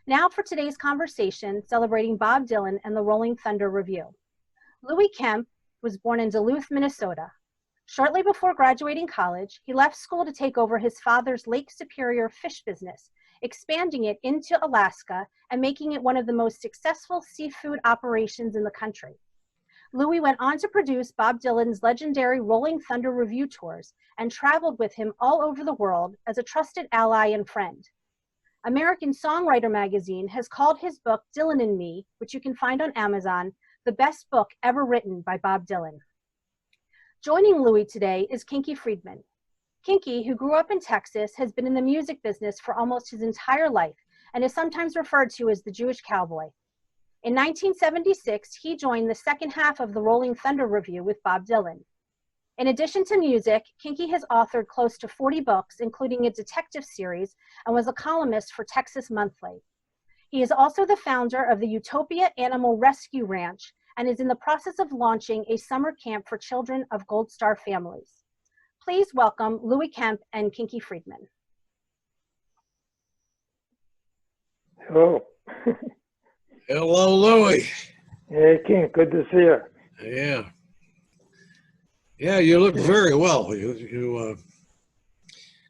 Now for today's conversation celebrating Bob Dylan and the Rolling Thunder Revue. Louie Kemp was born in Duluth, Minnesota. Shortly before graduating college, he left school to take over his father's Lake Superior fish business, expanding it into Alaska and making it one of the most successful seafood operations in the country. Louie went on to produce Bob Dylan's legendary Rolling Thunder Revue tours and traveled with him all over the world as a trusted ally and friend. American Songwriter magazine has called his book Dylan and Me, which you can find on Amazon, the best book ever written by Bob Dylan. Joining Louie today is Kinky Friedman. Kinky, who grew up in Texas, has been in the music business for almost his entire life and is sometimes referred to as the Jewish cowboy. In 1976, he joined the second half of the Rolling Thunder Revue with Bob Dylan. In addition to music, Kinky has authored close to 40 books, including a detective series, and was a columnist for Texas Monthly. He is also the founder of the Utopia Animal Rescue Ranch and is in the process of launching a summer camp for children of Gold Star families. Please welcome Louie Kemp and Kinky Friedman. Hello. Hello, Louie. Hey, King. Good to see you. Yeah. Yeah, you look very well. Of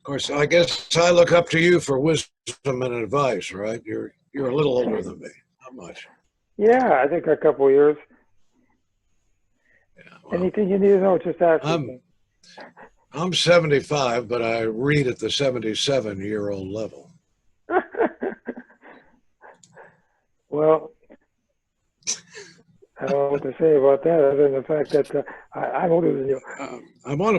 course, I guess I look up to you for wisdom and advice, right? You're a little older than me. Not much. Yeah, I think a couple of years. Yeah, well, anything you need to know, just ask me. I'm 75, but I read at the 77-year-old level. Well, I don't know what to say about that other than the fact that I'm older than you.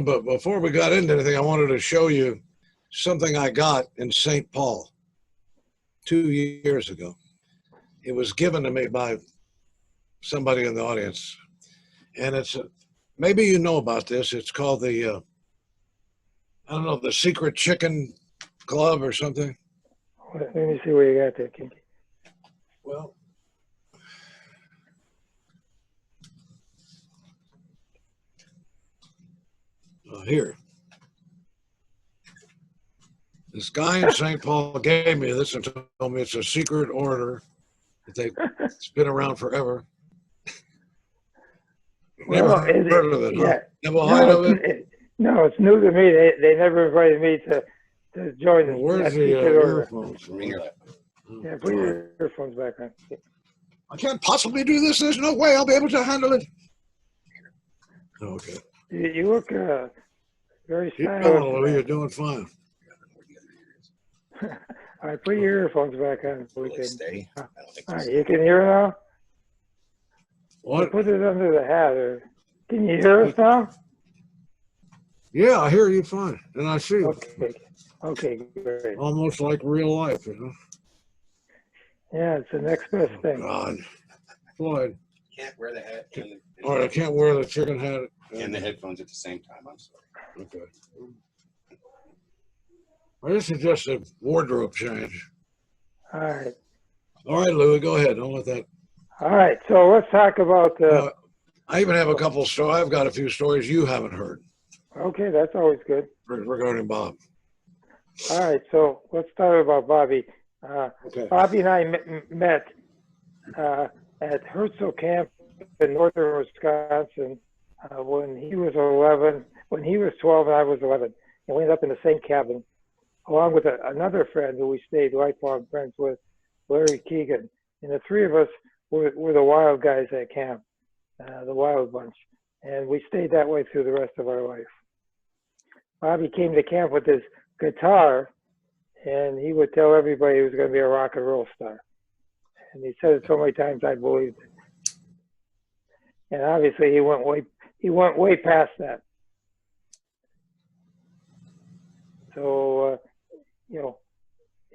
But before we got into anything, I wanted to show you something I got in St. Paul 2 years ago. It was given to me by somebody in the audience, and it's maybe you know about this. It's called the I don't know, the Secret Chicken Club or something. Let me see what you got there, Kinky. Well, here. This guy in St. Paul gave me this and told me it's a secret order that it's been around forever. Never heard of it, huh? Yeah. Never heard of it? No, it's new to me. They never invited me to join. Well, where's the earphones? Yeah, put your earphones back on. I can't possibly do this. There's no way I'll be able to handle it. Okay. You look very stylish. You're doing fine. All right, put your earphones back on. So we can stay. All right, you can hear now? What? Put it under the hat. Can you hear us now? Yeah, I hear you fine, and I see you. Okay, great. Almost like real life, you know? Yeah, it's the next best thing. God. Floyd. Can't wear the hat and All right, I can't wear the chicken hat. and the headphones at the same time. I'm sorry. Okay. Well, this is just a wardrobe change. All right. All right, Louie, go ahead. Don't let that. All right, so let's talk about... I even have a couple of stories. I've got a few stories you haven't heard. Okay, that's always good. Regarding Bob. All right, so let's start about Bobby. Okay. Bobby and I met at Herzl Camp in northern Wisconsin when he was 11, when he was 12 and I was 11. And we ended up in the same cabin, along with another friend who we stayed lifelong friends with, Larry Keegan. And the three of us were the wild guys at camp, the wild bunch. And we stayed that way through the rest of our life. Bobby came to camp with his guitar, and he would tell everybody he was going to be a rock and roll star. And he said it so many times I believed it. And obviously he went way past that. So, you know,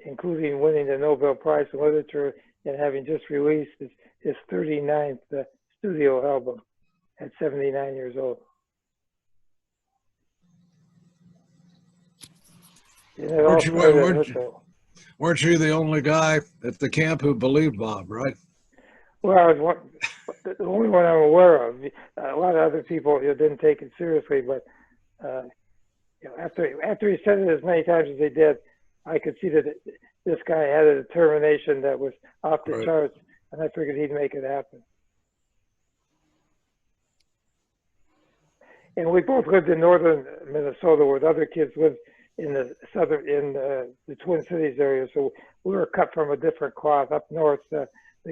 including winning the Nobel Prize in Literature and having just released his 39th studio album at 79 years old. Weren't you the only guy at the camp who believed Bob, right? Well, I was the only one I'm aware of. A lot of other people didn't take it seriously, but you know, after he said it as many times as he did, I could see that this guy had a determination that was off the Right. charts, and I figured he'd make it happen. And we both lived in northern Minnesota, where the other kids lived in the southern, in the Twin Cities area. So we were cut from a different cloth. Up north, the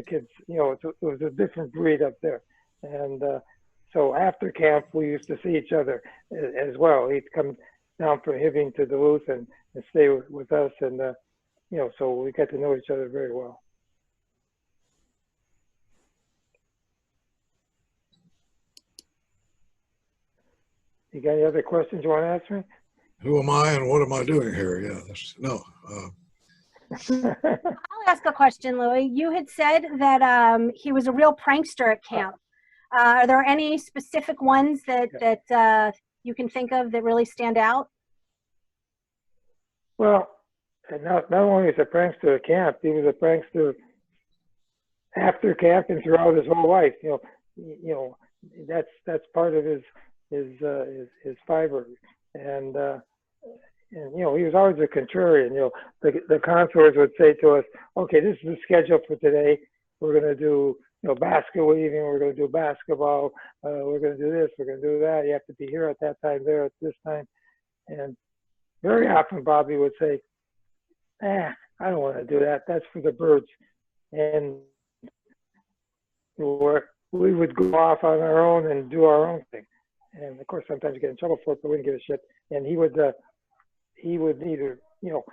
kids, you know, it was a different breed up there. And so after camp, we used to see each other as well. He'd come down from Hibbing to Duluth and stay with us, and you know, so we got to know each other very well. You got any other questions you want to ask me? Who am I and what am I doing here? Yeah, no. I'll ask a question, Louie. You had said that he was a real prankster at camp. Are there any specific ones that you can think of that really stand out? Well, not only was he a prankster at camp, he was a prankster after camp and throughout his whole life. You know, that's part of his fiber, and you know, he was always a contrarian. You know, the counselors would say to us, "Okay, this is the schedule for today. We're going to do, you know, basket weaving. We're going to do basketball. We're going to do this. We're going to do that. You have to be here at that time, there at this time." And very often, Bobby would say, "I don't want to do that. That's for the birds." And we would go off on our own and do our own thing. And of course, sometimes you get in trouble for it, but we didn't give a shit. And he would either, you know,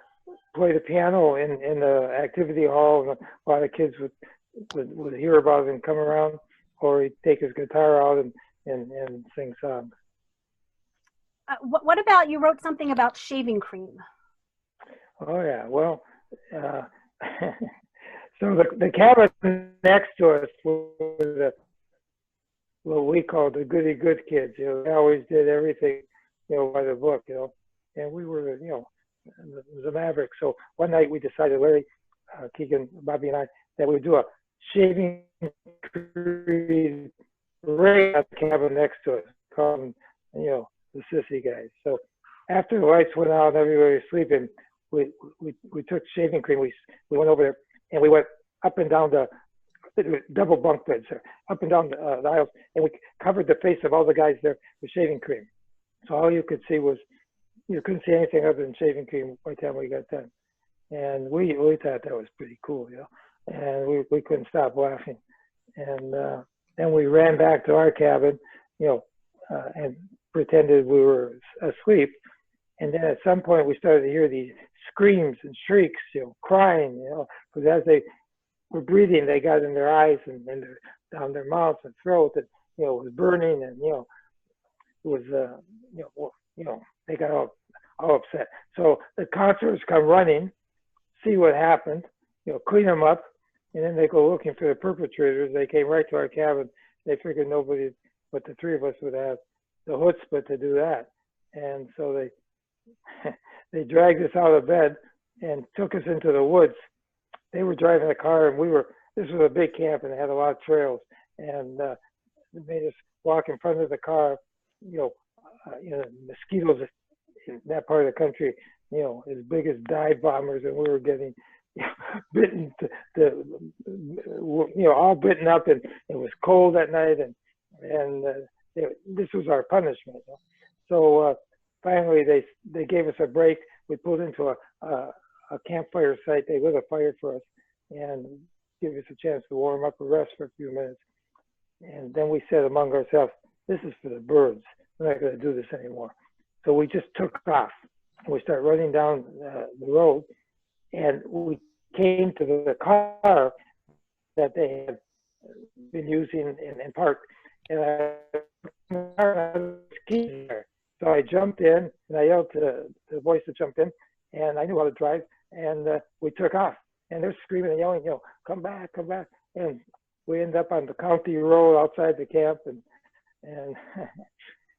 play the piano in the activity hall, and a lot of kids would hear about it and come around, or he'd take his guitar out and sing songs. What about, you wrote something about shaving cream? Oh yeah, well, so the cabin next to us was what we called the goody good kids. You know, they always did everything, you know, by the book. You know, and we were, you know, the Mavericks. So one night we decided, Larry, Keegan, Bobby, and I, that we'd do a shaving cream right at the cabin next to us, called them, you know, the sissy guys. So after the lights went out and everybody was sleeping, we took shaving cream. We went over there and we went up and down the double bunk beds there, up and down the aisles, and we covered the face of all the guys there with shaving cream. So all you could see was, you couldn't see anything other than shaving cream by the time we got done. And we thought that was pretty cool, you know, and we couldn't stop laughing. And then we ran back to our cabin, you know, and pretended we were asleep. And then at some point we started to hear these screams and shrieks, you know, crying, you know, because as they were breathing, they got in their eyes and down their mouths and throat, and, you know, it was burning, and, you know, it was, you know, they got all upset. So the counselors come running, see what happened, you know, clean them up, and then they go looking for the perpetrators. They came right to our cabin. They figured nobody but the three of us would have the chutzpah to do that. And so they dragged us out of bed and took us into the woods. They were driving a car, and this was a big camp, and they had a lot of trails, and they made us walk in front of the car. You know, mosquitoes in that part of the country, you know, as big as dive bombers, and we were getting, you know, bitten you know, all bitten up, and it was cold at night, and this was our punishment. You know? So finally, they gave us a break. We pulled into a campfire site. They lit a fire for us and gave us a chance to warm up and rest for a few minutes. And then we said among ourselves, "This is for the birds. We're not going to do this anymore." So we just took off. We started running down the road, and we came to the car that they had been using in park. And so I jumped in, and I yelled to the voice to jump in, and I knew how to drive, and we took off. And they're screaming and yelling, you know, "Come back, come back!" And we ended up on the county road outside the camp, and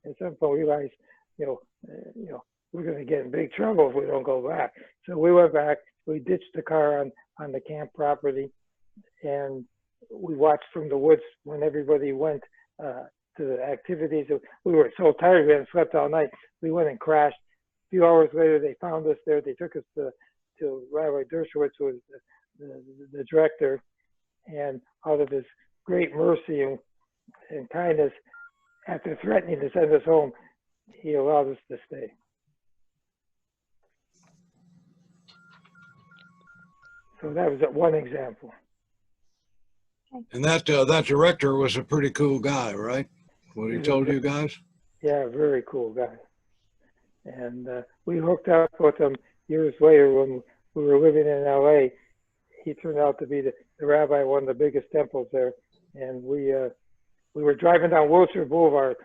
at some point we realized, you know, we're going to get in big trouble if we don't go back. So we went back. We ditched the car on the camp property, and we watched from the woods when everybody went to the activities. We were so tired we hadn't slept all night. We went and crashed. A few hours later, they found us there. They took us to to Rabbi Dershowitz, who was the director, and out of his great mercy and kindness, after threatening to send us home, he allowed us to stay. So that was one example. And that director was a pretty cool guy, right? What he told you guys? Yeah, very cool guy. And we hooked up with him years later when we were living in LA. He turned out to be the rabbi of one of the biggest temples there. And we were driving down Wilshire Boulevard.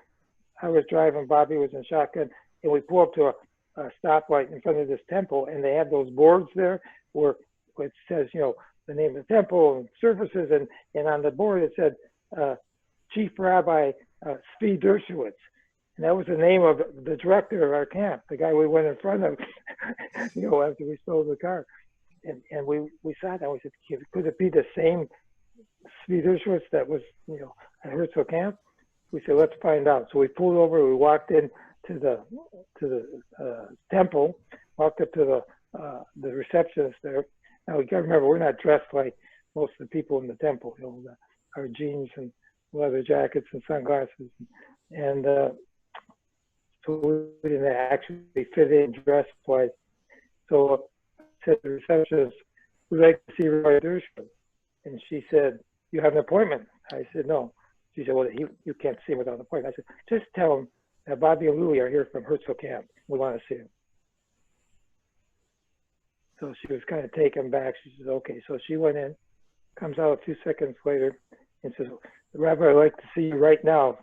I was driving, Bobby was in shotgun, and we pulled up to a stoplight in front of this temple, and they had those boards there where it says, you know, the name of the temple and services, and on the board it said Chief Rabbi Zvi Dershowitz. And that was the name of the director of our camp, the guy we went in front of, you know, after we stole the car. And we saw that, we said, could it be the same Zvi Dershowitz that was, you know, at Herzl Camp? We said, let's find out. So we pulled over, we walked in to the temple, walked up to the receptionist there. Now we got to remember, we're not dressed like most of the people in the temple. You know, our jeans and leather jackets and sunglasses, and so we didn't actually fit in dress wise. So I said to the receptionist, "We'd like to see Rabbi Dershowitz," and she said, "You have an appointment?" I said, "No." She said, "Well, you can't see him without an appointment." I said, "Just tell him that Bobby and Louie are here from Herzl Camp. We want to see him." So she was kind of taken back. She says, "Okay." So she went in, comes out a few seconds later, and says, "Rabbi, I'd like to see you right now."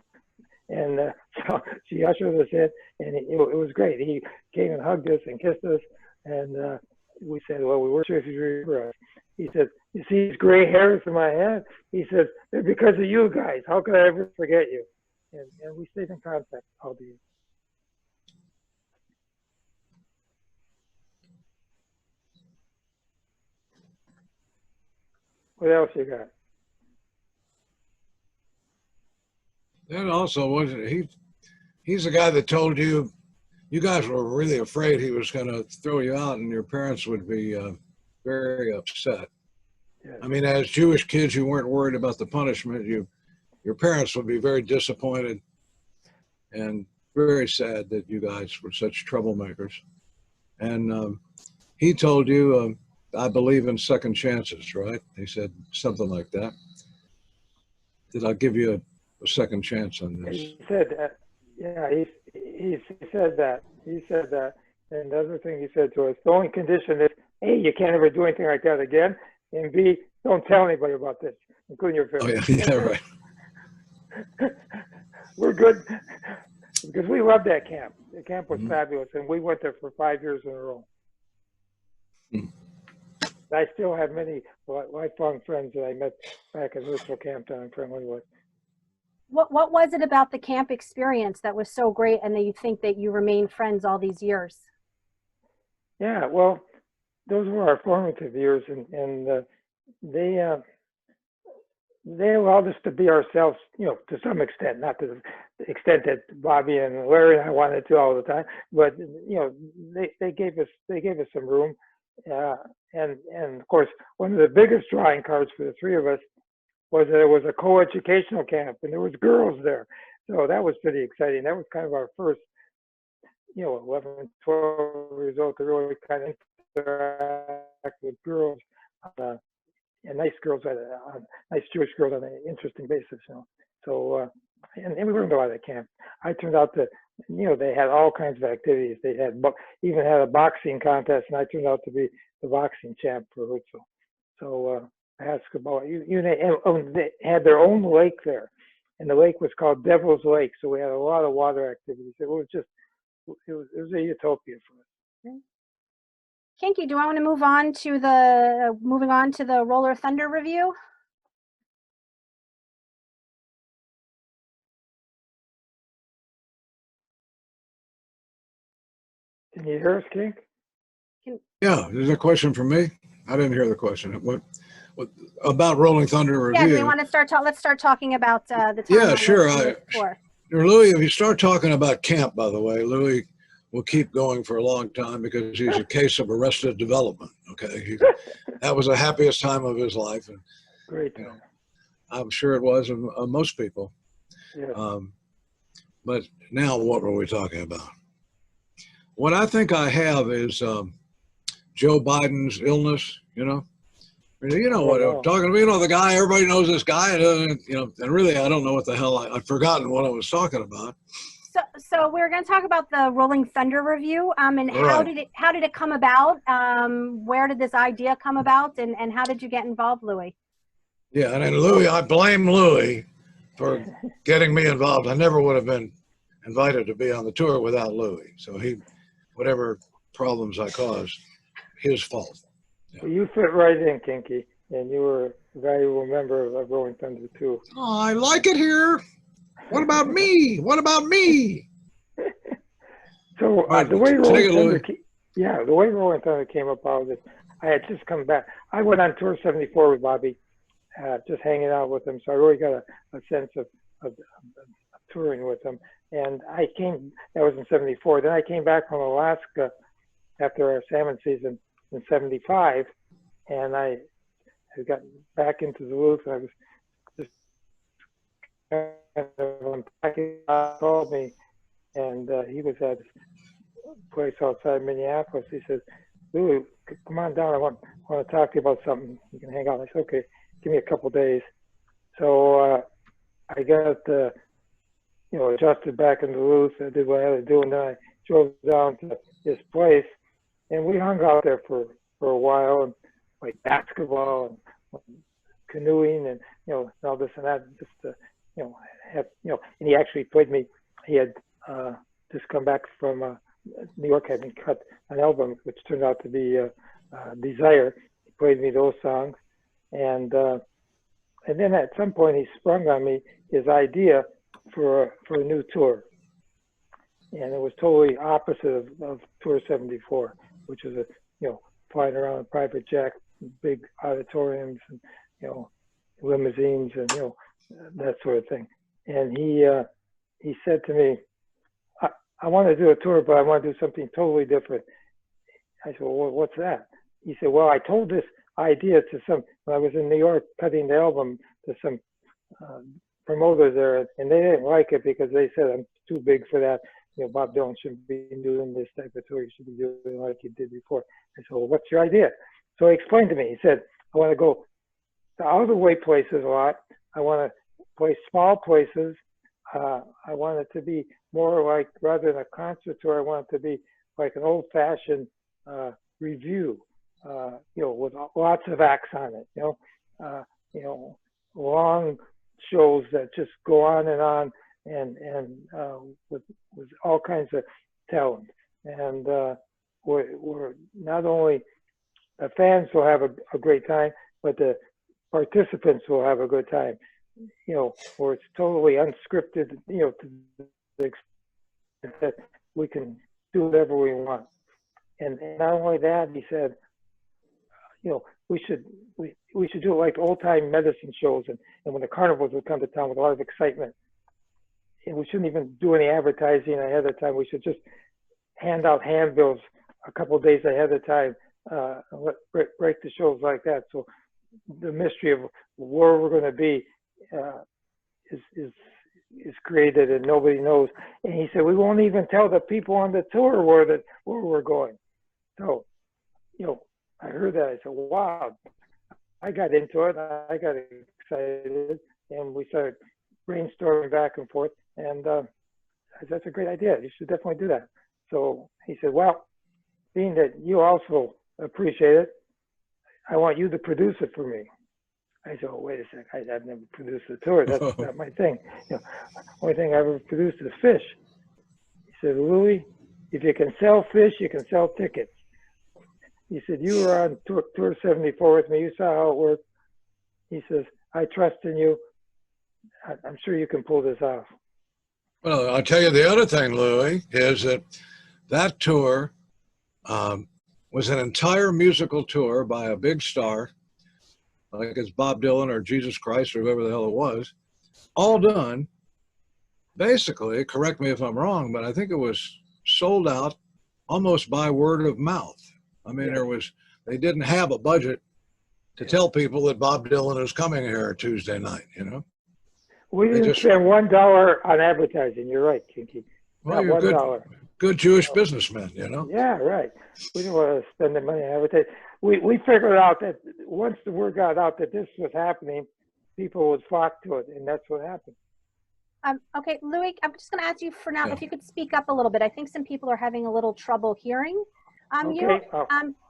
And so she ushered us in, and it was great. He came and hugged us and kissed us, and we said, "Well, we weren't sure if you remember us." He said, "You see these gray hairs in my head?" He says, "They're because of you guys. How could I ever forget you?" And we stayed in contact all the years. What else you got? That also wasn't he's the guy that told you guys were really afraid he was going to throw you out and your parents would be very upset. Yeah. I mean, as Jewish kids, you weren't worried about the punishment. Your parents would be very disappointed and very sad that you guys were such troublemakers. And he told you, I believe in second chances, right? He said something like that. Did I give you a second chance on this? He said that. Yeah, he said that. He said that. And the other thing he said to us, the only condition is, A, you can't ever do anything like that again, and B, don't tell anybody about this, including your family. Oh, yeah, right. We're good, because we loved that camp. The camp was fabulous, and we went there for 5 years in a row. I still have many lifelong friends that I met back at Herzl Camp down in Friendlywood. What was it about the camp experience that was so great and that you think that you remain friends all these years? Yeah, well, those were our formative years, and they allowed us to be ourselves, you know, to some extent, not to the extent that Bobby and Larry and I wanted to all the time, but you know, they gave us some room, and of course, one of the biggest drawing cards for the three of us was that it was a co-educational camp, and there was girls there, so that was pretty exciting. That was kind of our first, you know, 11, 12 years old to really kind of interact with girls, and nice girls, nice Jewish girls on an interesting basis, you know. So, and we learned a lot at camp. I turned out to, you know, they had all kinds of activities. They had even had a boxing contest, and I turned out to be the boxing champ for Herzl. So basketball, they had their own lake there, and the lake was called Devil's Lake. So we had a lot of water activities. It was a utopia for us. Kinky, do I want to move on to the Rolling Thunder Revue? Can you hear us, Kink? Yeah, there's a question from me. I didn't hear the question. What about Rolling Thunder Revue? Yeah, do we want to start? Let's start talking about the time. Yeah, sure. Louie, if you start talking about camp, by the way, Louie will keep going for a long time because he's a case of arrested development. Okay, that was the happiest time of his life, and Great you know, time. I'm sure it was of most people. Yeah. But now, what were we talking about? What I think I have is Joe Biden's illness. You know what I'm talking about. You know the guy. Everybody knows this guy. And really, I don't know what the hell I've forgotten what I was talking about. So we're going to talk about the Rolling Thunder Revue, and how did it come about? Where did this idea come about, and how did you get involved, Louie? Yeah, and then Louie, I blame Louie for getting me involved. I never would have been invited to be on the tour without Louie. So whatever problems I caused, his fault. Yeah. Well, you fit right in, Kinky, and you were a valuable member of Rolling Thunder too. Oh, I like it here. What about me? What about me? So the way Rolling Thunder came about is I had just come back. I went on tour 74 with Bobby, just hanging out with him. So I really got a sense of touring with him. And that was in 74. Then I came back from Alaska after our salmon season in 75. And I got back into Duluth. I was just kind of unpacking. He called me, and he was at a place outside Minneapolis. He says, "Louie, come on down. I want to talk to you about something. You can hang out." I said, "Okay, give me a couple days." So I got adjusted back in Duluth. I did what I had to do, and then I drove down to this place, and we hung out there for a while and played basketball and canoeing and all this and that. Just and he actually played me. He had just come back from New York, having cut an album which turned out to be Desire. He played me those songs, and then at some point he sprung on me his idea for a new tour, and it was totally opposite of Tour 74, which was flying around in private jets, big auditoriums, and limousines, and that sort of thing. And he said to me, I want to do a tour, but I want to do something totally different. I said, well, what's that? He said, well, I told this idea to when I was in New York cutting the album, to some promoters there, and they didn't like it because they said I'm too big for that. Bob Dylan shouldn't be doing this type of tour. He should be doing like he did before. I said, well, what's your idea? So he explained to me. He said, I want to go to out of the way places a lot. I want to play small places. I want it to be more like, rather than a concert tour, I want it to be like an old-fashioned review, with lots of acts on it. Long shows that just go on and with all kinds of talent. And we're not only the fans will have a great time, but the participants will have a good time. Where it's totally unscripted, to the extent that we can do whatever we want. And not only that, he said, we should do it like old-time medicine shows, and when the carnivals would come to town with a lot of excitement. And we shouldn't even do any advertising ahead of time. We should just hand out handbills a couple of days ahead of time, break the shows like that. So the mystery of where we're going to be is created, and nobody knows. And he said, we won't even tell the people on the tour where we're going. So, I heard that. I said, wow. I got into it. I got excited, and we started brainstorming back and forth. And I said, that's a great idea. You should definitely do that. So he said, well, being that you also appreciate it, I want you to produce it for me. I said, oh, wait a sec. I've never produced a tour. That's not my thing. Only thing I ever produced is fish. He said, Louie, if you can sell fish, you can sell tickets. He said, you were on tour 74 with me. You saw how it worked. He says, I trust in you. I'm sure you can pull this off. Well, I'll tell you the other thing, Louie, is that tour was an entire musical tour by a big star, like it's Bob Dylan or Jesus Christ or whoever the hell it was, all done, basically, correct me if I'm wrong, but I think it was sold out almost by word of mouth. I mean, they didn't have a budget to tell people that Bob Dylan is coming here Tuesday night, you know? We didn't spend $1 on advertising. You're right, Kinky. Well, Not you're $1. good Jewish businessmen, you know? Yeah, right. We didn't want to spend the money on advertising. We figured out that once the word got out that this was happening, people would flock to it, and that's what happened. Okay, Louie, I'm just going to ask you for now Yeah. if you could speak up a little bit. I think some people are having a little trouble hearing. Okay.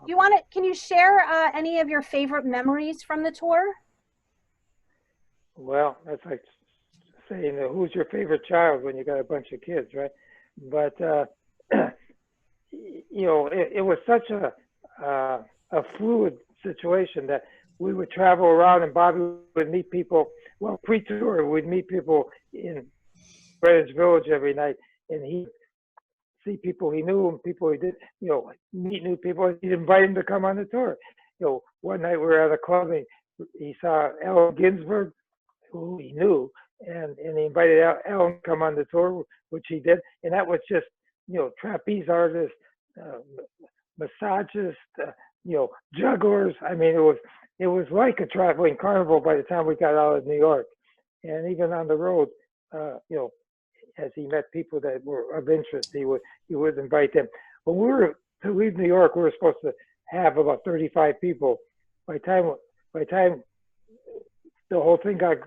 You want to? Can you share any of your favorite memories from the tour? Well, that's like saying who's your favorite child when you got a bunch of kids, right? But you know, it was such a fluid situation that we would travel around, and Bobby would meet people. Well, pre-tour, we'd meet people in Greenwich Village every night, and he'd see people he knew and people he did, you know, meet new people. He'd invite them to come on the tour. You know, one night we were at a club and he saw Allen Ginsberg, who he knew, and he invited Allen to come on the tour, which he did. And that was just, you know, trapeze artists, massagists, you know, jugglers. I mean, it was like a traveling carnival by the time we got out of New York. And even on the road, you know, as he met people that were of interest, he would invite them. When we were to leave New York, we were supposed to have about 35 people. By the time the whole thing got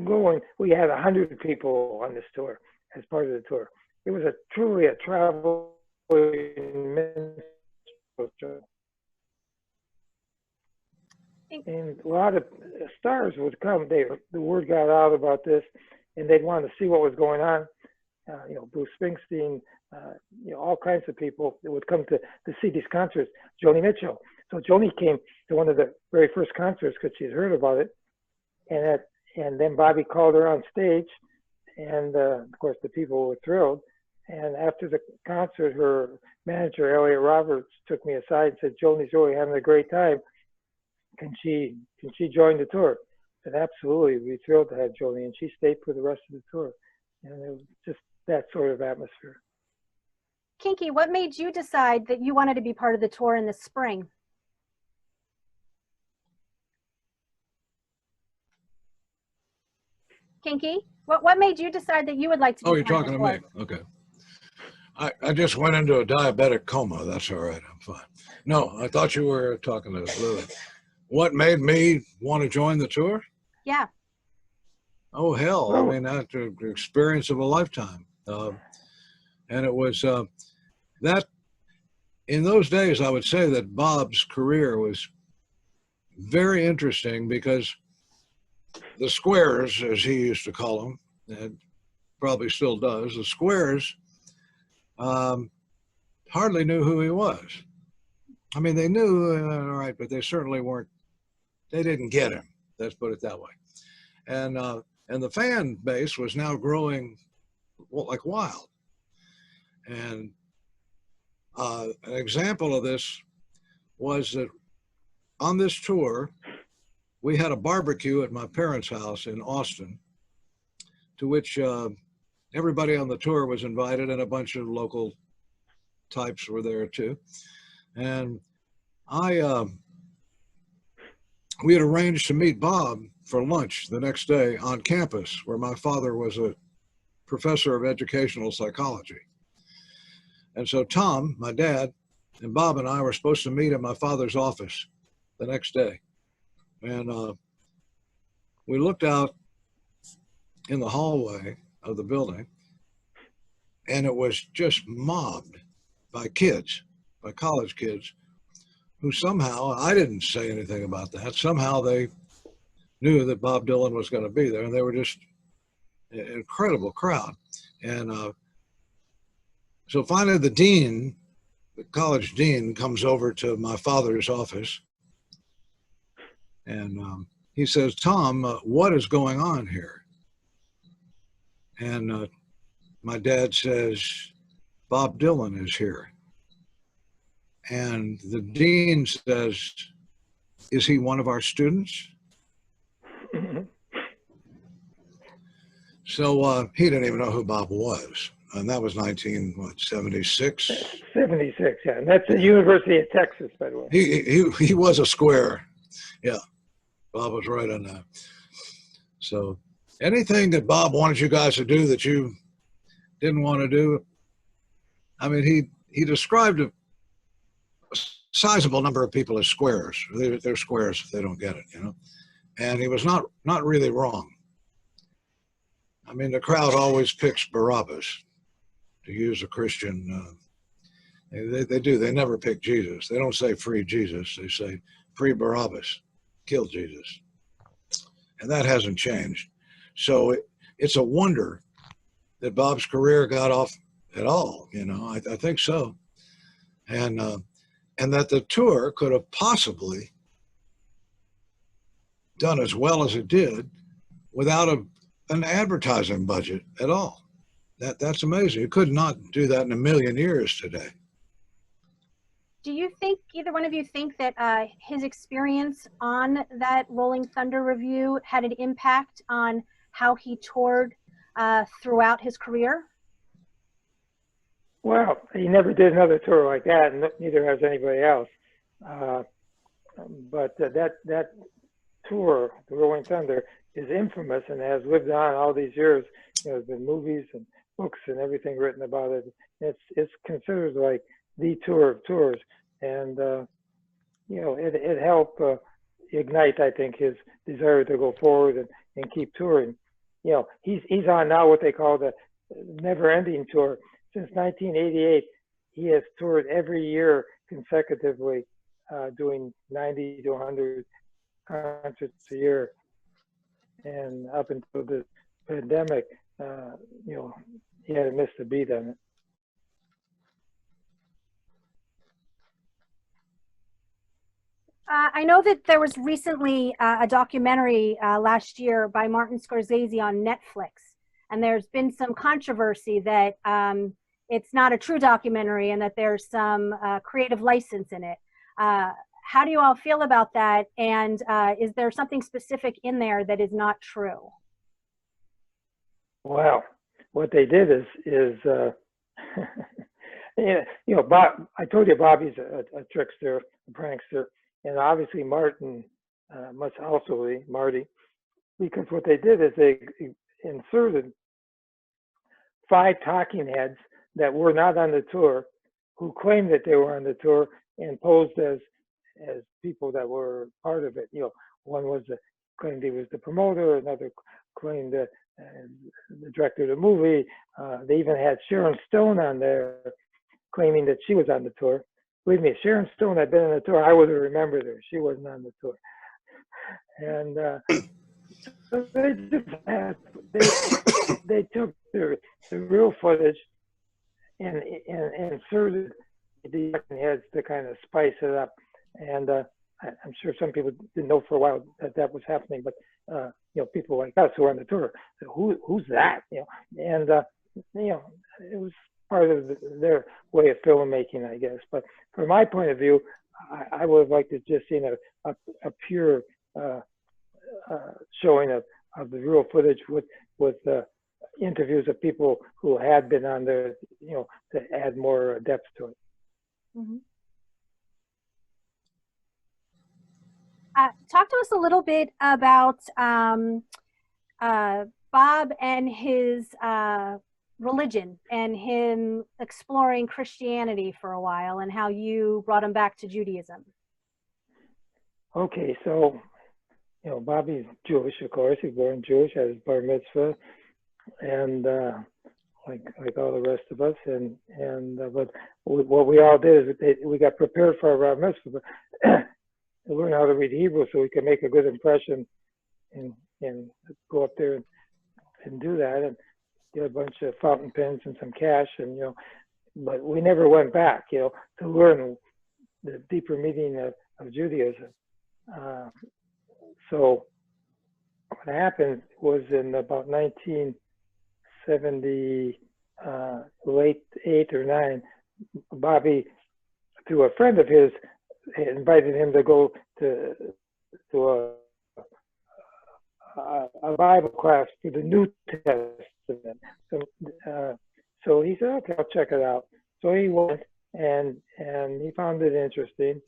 going, we had 100 people on this tour as part of the tour. It was truly a traveling minstrel show. And a lot of stars would come. The word got out about this, and they'd want to see what was going on. You know, Bruce Springsteen, you know, all kinds of people that would come to see these concerts. Joni Mitchell. So Joni came to one of the very first concerts because she'd heard about it, and then Bobby called her on stage, and of course the people were thrilled. And after the concert, her manager Elliot Roberts took me aside and said, "Joni's really having a great time. Can she join the tour?" And absolutely, we'd be thrilled to have Joni, and she stayed for the rest of the tour. And it was just that sort of atmosphere. Kinky, what made you decide that you wanted to be part of the tour in the spring? Kinky, what made you decide that you would like to be Oh, you're part talking of to the me. tour? Okay. I just went into a diabetic coma. That's all right. I'm fine. No, I thought you were talking to Louie. What made me want to join the tour? Yeah. Oh, hell. Well, I mean, that's the experience of a lifetime. And it was that in those days, I would say that Bob's career was very interesting because the squares, as he used to call them, and probably still does, the squares hardly knew who he was. I mean, they knew, all right, but they certainly weren't, they didn't get him. Let's put it that way. And the fan base was now growing like wild. And an example of this was that on this tour, we had a barbecue at my parents' house in Austin, to which everybody on the tour was invited, and a bunch of local types were there too. And we had arranged to meet Bob for lunch the next day on campus, where my father was a professor of educational psychology. And so Tom, my dad, and Bob and I were supposed to meet at my father's office the next day. And we looked out in the hallway of the building, and it was just mobbed by kids, by college kids, who somehow, I didn't say anything about that, somehow they knew that Bob Dylan was going to be there, and they were just an incredible crowd. And so finally the college dean comes over to my father's office, and he says, "Tom, what is going on here?" And my dad says, "Bob Dylan is here." And the dean says, "Is he one of our students?" So he didn't even know who Bob was. And that was 1976. 76, yeah. And that's the University of Texas, by the way. He was a square. Yeah, Bob was right on that. So anything that Bob wanted you guys to do that you didn't want to do, I mean, he described a sizable number of people as squares. They're squares if they don't get it, you know. And he was not really wrong. I mean, the crowd always picks Barabbas, to use a Christian. They do. They never pick Jesus. They don't say free Jesus. They say free Barabbas, kill Jesus. And that hasn't changed. So it's a wonder that Bob's career got off at all, you know. I think so. And that the tour could have possibly done as well as it did without an advertising budget at all. That's amazing. You could not do that in a million years today. Do you think, either one of you think that his experience on that Rolling Thunder Revue had an impact on how he toured throughout his career? Well, he never did another tour like that, and neither has anybody else. But that tour, the Rolling Thunder, is infamous and has lived on all these years. You know, there's been movies and books and everything written about it. It's considered like the tour of tours, and you know, it helped ignite, I think, his desire to go forward and keep touring. You know, he's on now what they call the never-ending tour. Since 1988, he has toured every year consecutively, doing 90 to 100 concerts a year. And up until the pandemic, you know, he hadn't missed a beat on it. I know that there was recently a documentary last year by Martin Scorsese on Netflix, and there's been some controversy that it's not a true documentary and that there's some creative license in it. How do you all feel about that? And is there something specific in there that is not true? Well, what they did is you know, Bob. I told you Bobby's a trickster, a prankster, and obviously Martin must also be Marty, because what they did is they inserted 5 talking heads that were not on the tour, who claimed that they were on the tour and posed as people that were part of it. You know, one was claimed he was the promoter, another claimed that the director of the movie. They even had Sharon Stone on there claiming that she was on the tour. Believe me, if Sharon Stone had been on the tour, I would have remembered her. She wasn't on the tour. And so they just they took the real footage and inserted the heads to kind of spice it up. And I'm sure some people didn't know for a while that was happening, but you know, people like us who were on the tour, so who's that? You know, and you know, it was part of their way of filmmaking, I guess. But from my point of view, I would have liked to just seen a pure showing of the real footage with interviews of people who had been on there, you know, to add more depth to it. Mm-hmm. Talk to us a little bit about Bob and his religion and him exploring Christianity for a while, and how you brought him back to Judaism. Okay, so, you know, Bobby's Jewish, of course. He's born Jewish, had his bar mitzvah, and like all the rest of us. And but what we all did is we got prepared for our bar mitzvah, but learn how to read Hebrew so we can make a good impression and go up there and do that, and get a bunch of fountain pens and some cash, and, you know, but we never went back, you know, to learn the deeper meaning of Judaism. So what happened was in about 1970, late 8 or 9, Bobby, through a friend of his, invited him to go to a Bible class for the New Testament. So he said, okay, I'll check it out. So he went and he found it interesting.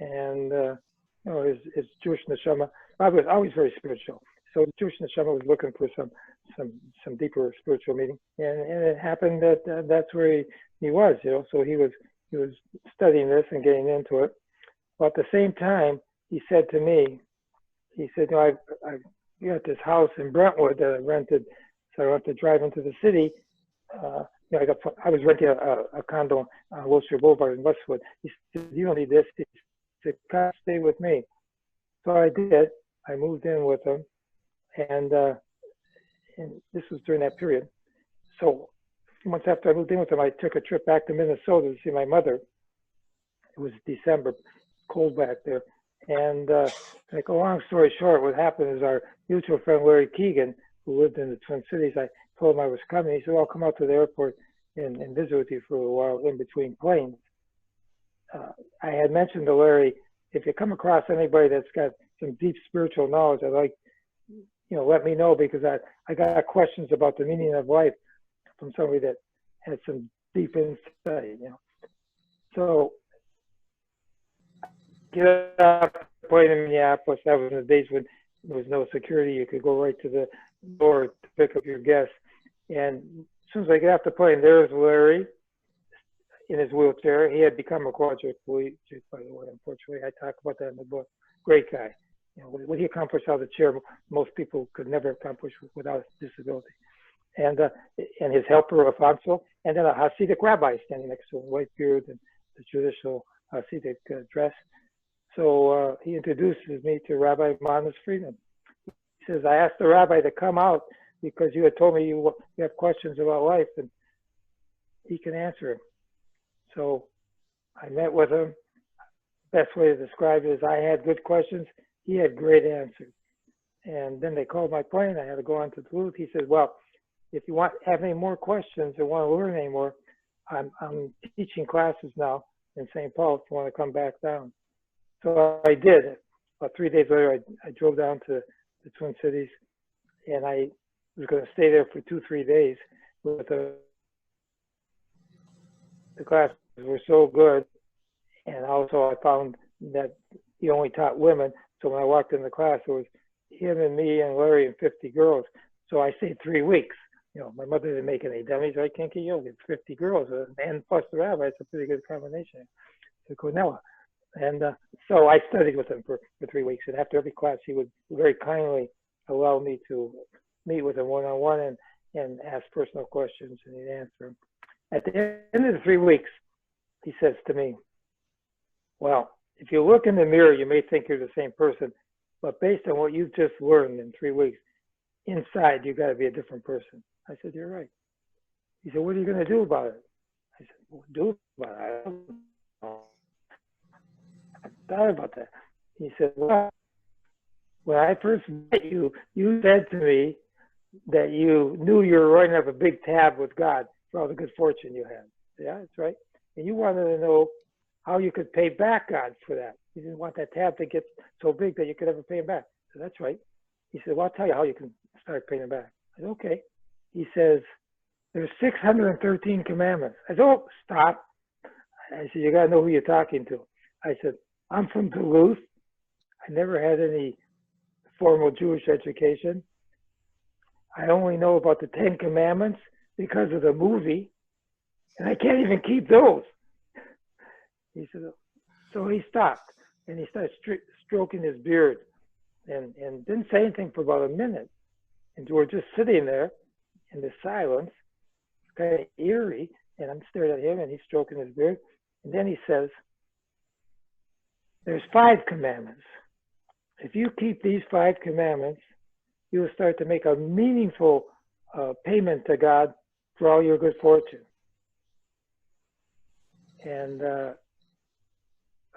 And, you know, his Jewish neshama, I was always very spiritual. So the Jewish neshama was looking for some deeper spiritual meaning. And it happened that that's where he was, you know. So he was studying this and getting into it. But at the same time, he said to me, he said, you know, I got this house in Brentwood that I rented, so I don't have to drive into the city. You know, I was renting a condo on Wilshire Boulevard in Westwood. He said, you don't need this. He said, come stay with me. So I did. I moved in with him, and this was during that period. So a few months after I moved in with him, I took a trip back to Minnesota to see my mother. It was December, cold back there. And to make a long story short, what happened is our mutual friend Larry Keegan, who lived in the Twin Cities, I told him I was coming. He said, well, I'll come out to the airport and visit with you for a while in between planes. I had mentioned to Larry, if you come across anybody that's got some deep spiritual knowledge, I'd like, you know, let me know, because I got questions about the meaning of life from somebody that had some deep insight, you know. So get off the plane in Minneapolis. That was in the days when there was no security. You could go right to the door to pick up your guests. And as soon as I get off the plane, there's Larry in his wheelchair. He had become a quadriplegic, by the way, unfortunately. I talk about that in the book. Great guy. You know, what he accomplished out of the chair, most people could never accomplish without disability. And his helper, Alfonso, and then a Hasidic rabbi standing next to him, white beard and the traditional Hasidic dress. So he introduces me to Rabbi Magnus Friedman. He says, I asked the rabbi to come out because you had told me you have questions about life, and he can answer them. So I met with him. Best way to describe it is I had good questions. He had great answers. And then they called my plane. I had to go on to Duluth. He said, well, if you have any more questions or want to learn any more, I'm teaching classes now in St. Paul if you want to come back down. So I did. About 3 days later, I drove down to the Twin Cities, and I was going to stay there for 2-3 days. But the classes were so good, and also I found that he only taught women. So when I walked in the class, it was him and me and Larry and 50 girls. So I stayed 3 weeks. You know, my mother didn't make any dummies, right, Kinky? You know, 50 girls, and plus the rabbi. It's a pretty good combination to Cornella. And so I studied with him for 3 weeks. And after every class, he would very kindly allow me to meet with him one-on-one and ask personal questions, and he'd answer them. At the end of the 3 weeks, he says to me, well, if you look in the mirror, you may think you're the same person, but based on what you've just learned in 3 weeks, inside, you've got to be a different person. I said, you're right. He said, what are you going to do about it? I said, well, do about it? I don't know. I thought about that. He said, well, when I first met you, you said to me that you knew you were writing up a big tab with God for all the good fortune you had. Yeah, that's right. And you wanted to know how you could pay back God for that. You didn't want that tab to get so big that you could ever pay him back. So that's right. He said, well, I'll tell you how you can start paying him back. I said, okay. He says, there's 613 commandments. I said, oh, stop. I said, you got to know who you're talking to. I said, I'm from Duluth. I never had any formal Jewish education. I only know about the 10 commandments because of the movie, and I can't even keep those. He said, so he stopped, and he started stroking his beard and didn't say anything for about a minute. And we're just sitting there in the silence, kind of eerie, and I'm staring at him, and he's stroking his beard. And then he says, there's 5 commandments. If you keep these 5 commandments, you'll start to make a meaningful payment to God for all your good fortune. And I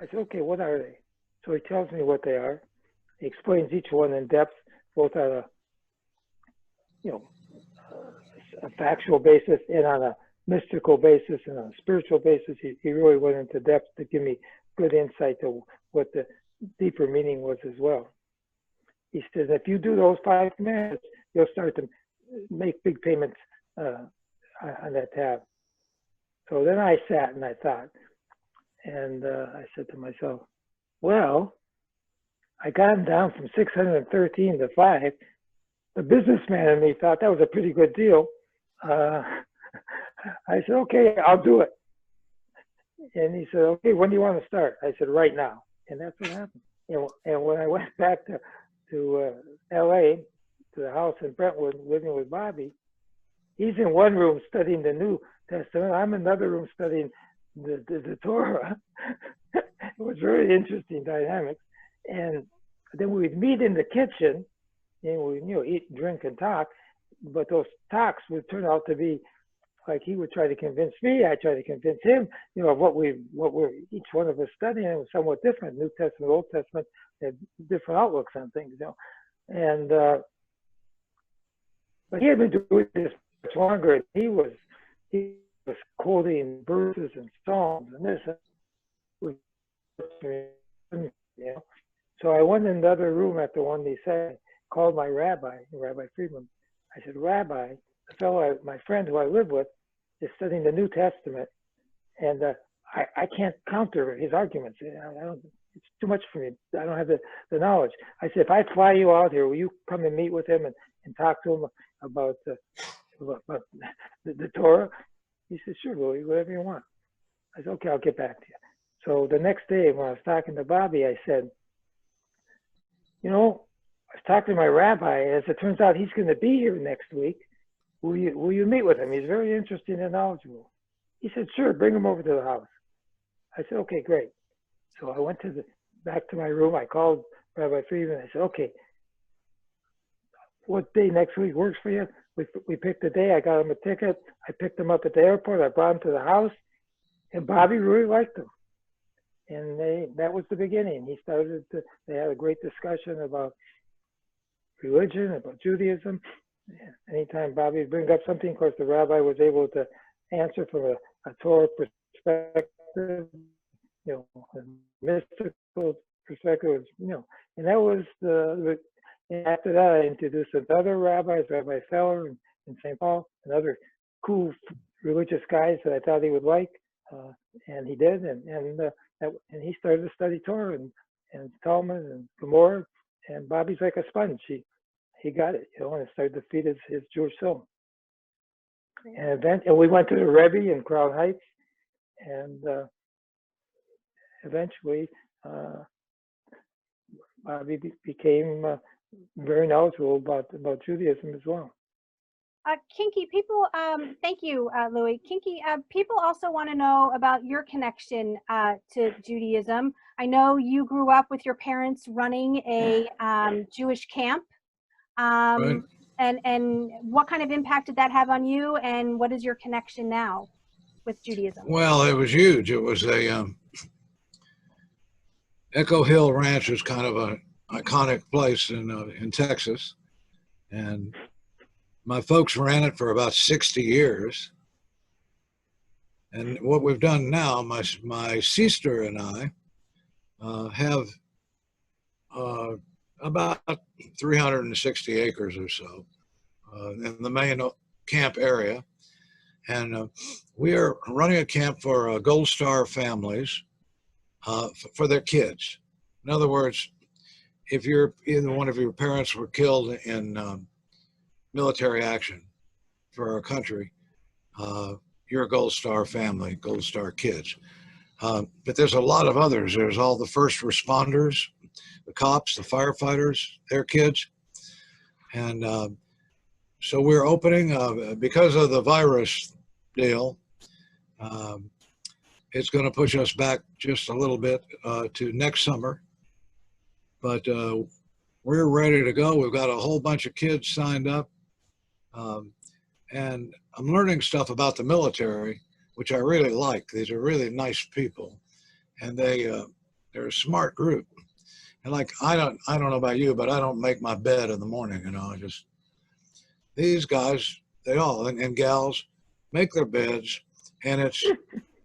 said, okay, what are they? So he tells me what they are. He explains each one in depth, both on a, you know, a factual basis and on a mystical basis and on a spiritual basis. He really went into depth to give me good insight to what the deeper meaning was as well. He says, if you do those 5 commandments, you'll start to make big payments on that tab. So then I sat and I thought, and I said to myself, well, I got him down from 613 to 5. The businessman in me thought that was a pretty good deal. I said, okay, I'll do it. And he said, okay, when do you want to start? I said, right now. And that's what happened. And when I went back to LA, to the house in Brentwood, living with Bobby, he's in one room studying the New Testament. I'm in another room studying the Torah. It was very interesting dynamics. And then we'd meet in the kitchen, and we eat, drink, and talk. But those talks would turn out to be like he would try to convince me, I try to convince him, of what we're each one of us studying. It was somewhat different. New Testament, Old Testament had different outlooks on things, And but he had been doing this much longer. He was quoting verses and psalms and this. So I went in the other room after one he said, called my rabbi, Rabbi Friedman. I said, Rabbi, the fellow, my friend who I live with, is studying the New Testament, and I can't counter his arguments. It's too much for me. I don't have the knowledge. I said, if I fly you out here, will you come and meet with him and talk to him about the Torah? He said, sure, Louie, whatever you want. I said, okay, I'll get back to you. So the next day when I was talking to Bobby, I said, I was talking to my rabbi. As it turns out, he's going to be here next week. Will you meet with him? He's very interesting and knowledgeable. He said, sure, bring him over to the house. I said, okay, great. So I went back to my room. I called Rabbi Friedman. I said, okay, what day next week works for you? We picked a day. I got him a ticket. I picked him up at the airport. I brought him to the house. And Bobby really liked him. And that was the beginning. They had a great discussion about religion, about Judaism. Anytime Bobby would bring up something, of course, the rabbi was able to answer from a Torah perspective, a mystical perspective, and that was and after that, I introduced some other rabbis, Rabbi Feller in St. Paul, and other cool religious guys that I thought he would like, and he did, and he started to study Torah and Talmud and Gemara, and Bobby's like a sponge. He got it, and it started to feed his Jewish soul. And we went to the Rebbe in Crown Heights, and eventually Bobby became very knowledgeable about Judaism as well. Kinky, people, thank you, Louie. Kinky, people also want to know about your connection to Judaism. I know you grew up with your parents running a Jewish camp. Right. And what kind of impact did that have on you, and what is your connection now with Judaism? Well, it was huge. It was a Echo Hill Ranch is kind of an iconic place in Texas, and my folks ran it for about 60 years. And what we've done now, my sister and I have about 360 acres or so in the main camp area. And we are running a camp for Gold Star families for their kids. In other words, if either one of your parents were killed in military action for our country, you're a Gold Star family, Gold Star kids. But there's a lot of others. There's all the first responders, the cops, the firefighters, their kids. And so we're opening, because of the virus deal, it's going to push us back just a little bit to next summer. But we're ready to go. We've got a whole bunch of kids signed up. And I'm learning stuff about the military, which I really like. These are really nice people. And they're a smart group. And like, I don't know about you, but I don't make my bed in the morning, these guys, they all, and gals, make their beds, and it's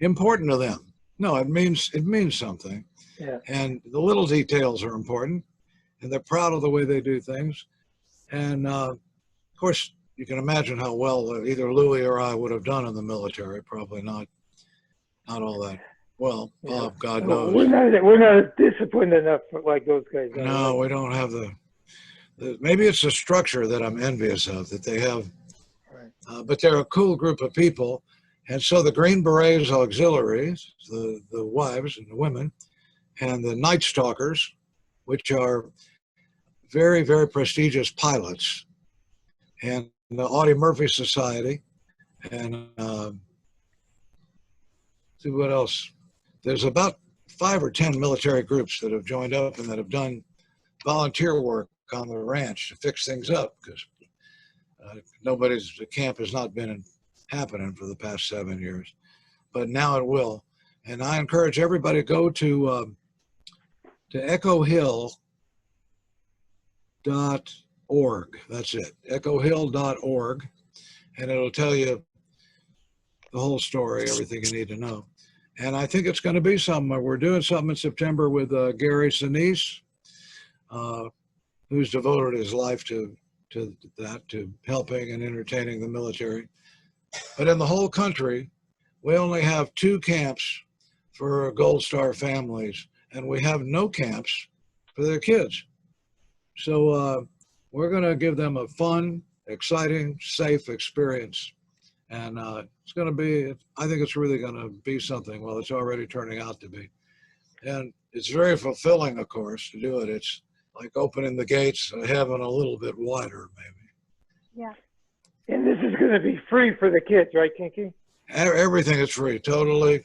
important to them. No, it means something. Yeah. And the little details are important, and they're proud of the way they do things. And of course, you can imagine how well either Louie or I would have done in the military. Probably not all that well. Bob, God knows. We're not disciplined enough like those guys are. No, we don't have the maybe it's the structure that I'm envious of that they have. Right. But they're a cool group of people. And so the Green Berets auxiliaries, the wives and the women, and the Night Stalkers, which are very, very prestigious pilots, and the Audie Murphy Society, and see what else. There's about 5 or 10 military groups that have joined up and that have done volunteer work on the ranch to fix things up, because the camp has not been happening for the past 7 years, but now it will. And I encourage everybody to go to echohill.org. That's it, echohill.org, and it'll tell you the whole story, everything you need to know. And I think it's going to be something. We're doing something in September with Gary Sinise, who's devoted his life to that, to helping and entertaining the military. But in the whole country, we only have 2 camps for Gold Star families, and we have no camps for their kids. So we're going to give them a fun, exciting, safe experience. And it's going to be, I think it's really going to be something. Well, it's already turning out to be. And it's very fulfilling, of course, to do it. It's like opening the gates of heaven a little bit wider, maybe. Yeah. And this is going to be free for the kids, right, Kinky? Everything is free, totally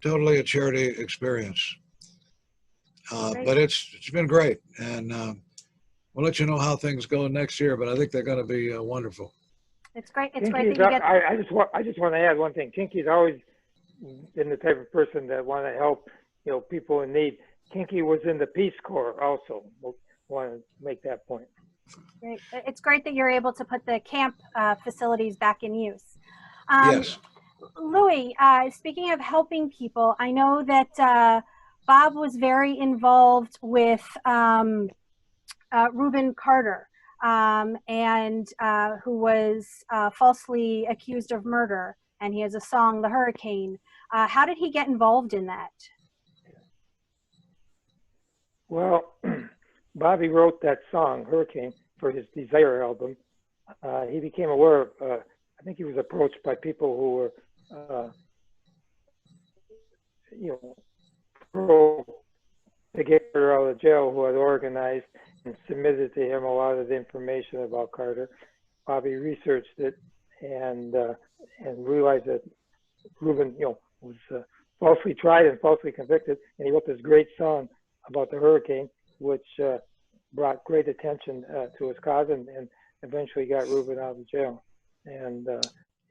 a charity experience. But it's been great, and we'll let you know how things go next year. But I think they're going to be wonderful. It's great. It's Kinky great that you get. I just want to add one thing. Kinky's always been the type of person that want to help, people in need. Kinky was in the Peace Corps also. We'll want to make that point. Great. It's great that you're able to put the camp facilities back in use. Yes. Louie, speaking of helping people, I know that Bob was very involved with Reuben Carter, and who was falsely accused of murder, and he has a song, The Hurricane. How did he get involved in that? Well, Bobby wrote that song, Hurricane, for his Desire album. He became aware of, I think he was approached by people who were, pro to get her out of jail, who had organized and submitted to him a lot of information about Carter. Bobby researched it and realized that Reuben, was falsely tried and falsely convicted, and he wrote this great song about the hurricane, which brought great attention to his cause, and eventually got Reuben out of jail. And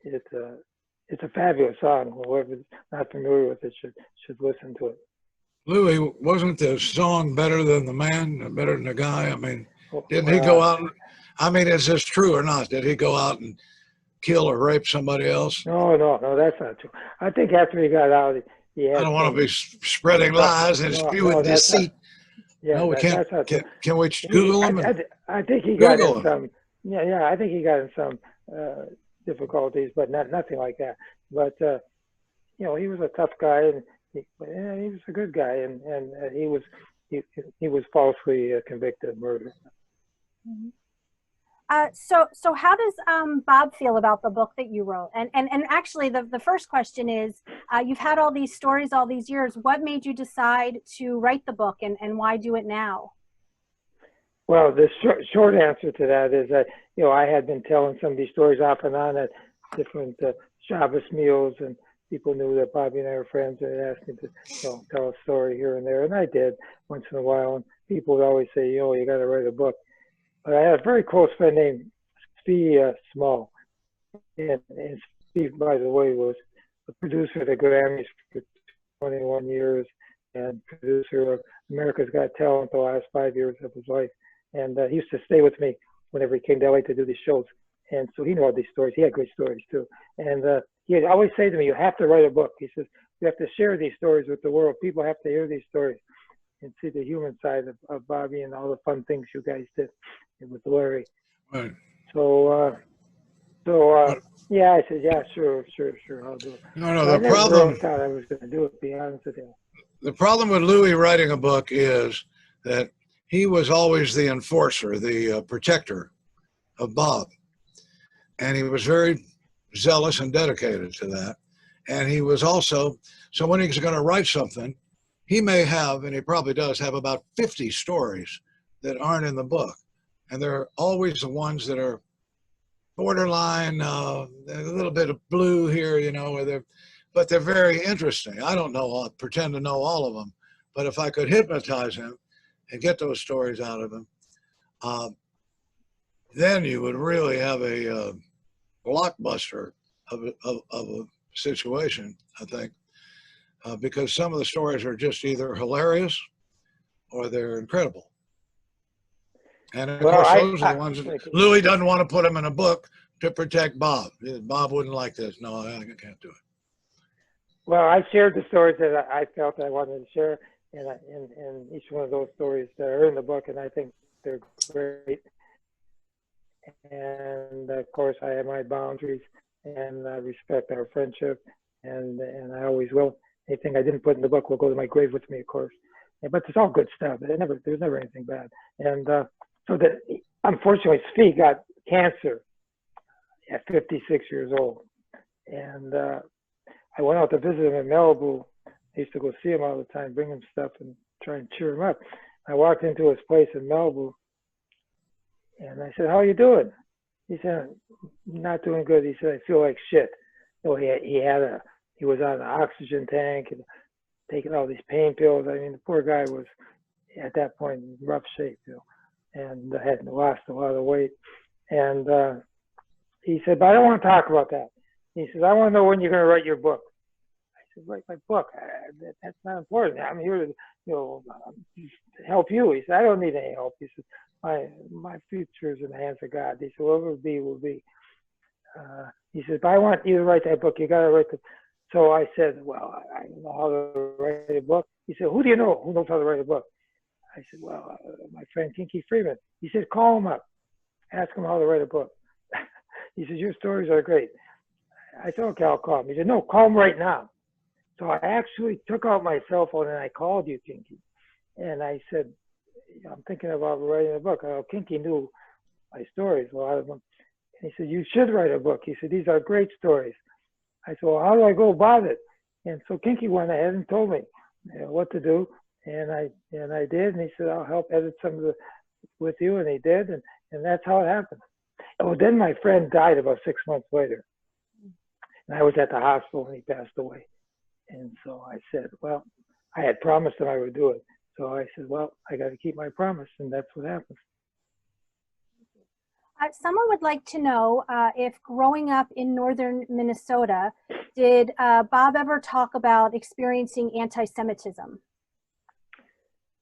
it's a fabulous song. Whoever's not familiar with it should listen to it. Louie, wasn't the song better than the man, better than the guy? I mean, didn't he go out? I mean, is this true or not? Did he go out and kill or rape somebody else? No, that's not true. I think after he got out, he had. I don't want to be spreading lies and spewing deceit. Yeah, no, we can't. That's not true. Can we Google him? I think he got in some. Yeah. I think he got in some difficulties, but nothing like that. But he was a tough guy, and he was a good guy, and he was falsely convicted of murder. Mm-hmm. So how does Bob feel about the book that you wrote? And actually, the first question is, you've had all these stories all these years. What made you decide to write the book, and why do it now? Well, the short answer to that is that, I had been telling some of these stories off and on at different Shabbos meals, and people knew that Bobby and I were friends, and they asked me to tell a story here and there, and I did once in a while. And people would always say, you got to write a book. But I had a very close friend named Steve Small, and Steve, by the way, was the producer of the Grammys for 21 years and producer of America's Got Talent the last 5 years of his life. And he used to stay with me whenever he came to LA to do these shows. And so he knew all these stories. He had great stories too. And he'd always say to me, you have to write a book. He says, you have to share these stories with the world. People have to hear these stories and see the human side of Bobby and all the fun things you guys did with Larry. Right. So So, yeah, I said, yeah, sure, I'll do it. No, So I the never problem, really thought I was going to do it, to be honest with you. the problem with Louie writing a book is that he was always the enforcer, the protector of Bob. And he was very zealous and dedicated to that. And he was also, so when he's going to write something, he may have, and he probably does, have about 50 stories that aren't in the book. And they're always the ones that are borderline, a little bit of blue here, you know, but they're very interesting. I don't know, I'll pretend to know all of them, but if I could hypnotize him and get those stories out of him, then you would really have a blockbuster of a situation, I think, because some of the stories are just either hilarious or they're incredible. And of course, those are the ones that Louie doesn't want to put them in a book to protect Bob. Bob wouldn't like this. No, I can't do it. Well, I shared the stories that I felt I wanted to share, and each one of those stories that are in the book, and I think they're great. And of course, I have my boundaries, and I respect our friendship, and I always will. Anything I didn't put in the book will go to my grave with me, of course. But it's all good stuff. There's never anything bad. And so that, unfortunately, Svi got cancer at 56 years old, and I went out to visit him in Malibu. I used to go see him all the time, bring him stuff and try and cheer him up. I walked into his place in Malibu, and I said, "How are you doing?" He said, "Not doing good." He said, "I feel like shit." So he was on an oxygen tank and taking all these pain pills. I mean, the poor guy was at that point in rough shape, you know, and had lost a lot of weight. And he said, "But I don't want to talk about that." He says, "I want to know when you're going to write your book." I said, "Write my book? That's not important. I'm here to, you know, help you." He said, "I don't need any help." He said, my future is in the hands of God." He said, "Whatever will be, will be." He said, "But I want you to write that book. You got to write the." So I said, "Well, I don't know how to write a book." He said, "Who do you know who knows how to write a book?" I said, "Well, my friend Kinky Friedman." He said, "Call him up. Ask him how to write a book." He said, "Your stories are great." I said, "Okay, I'll call him." He said, "No, call him right now." So I actually took out my cell phone and I called you, Kinky. And I said, "I'm thinking about writing a book." Kinky knew my stories, a lot of them. And he said, "You should write a book." He said, "These are great stories." I said, "Well, how do I go about it?" And so Kinky went ahead and told me what to do. And I did. And he said, "I'll help edit some of the with you." And he did. And that's how it happened. Oh, then my friend died about 6 months later. And I was at the hospital and he passed away. And so I said, well, I had promised him I would do it. So I said, well, I got to keep my promise. And that's what happened. Someone would like to know if growing up in northern Minnesota, did Bob ever talk about experiencing anti-Semitism?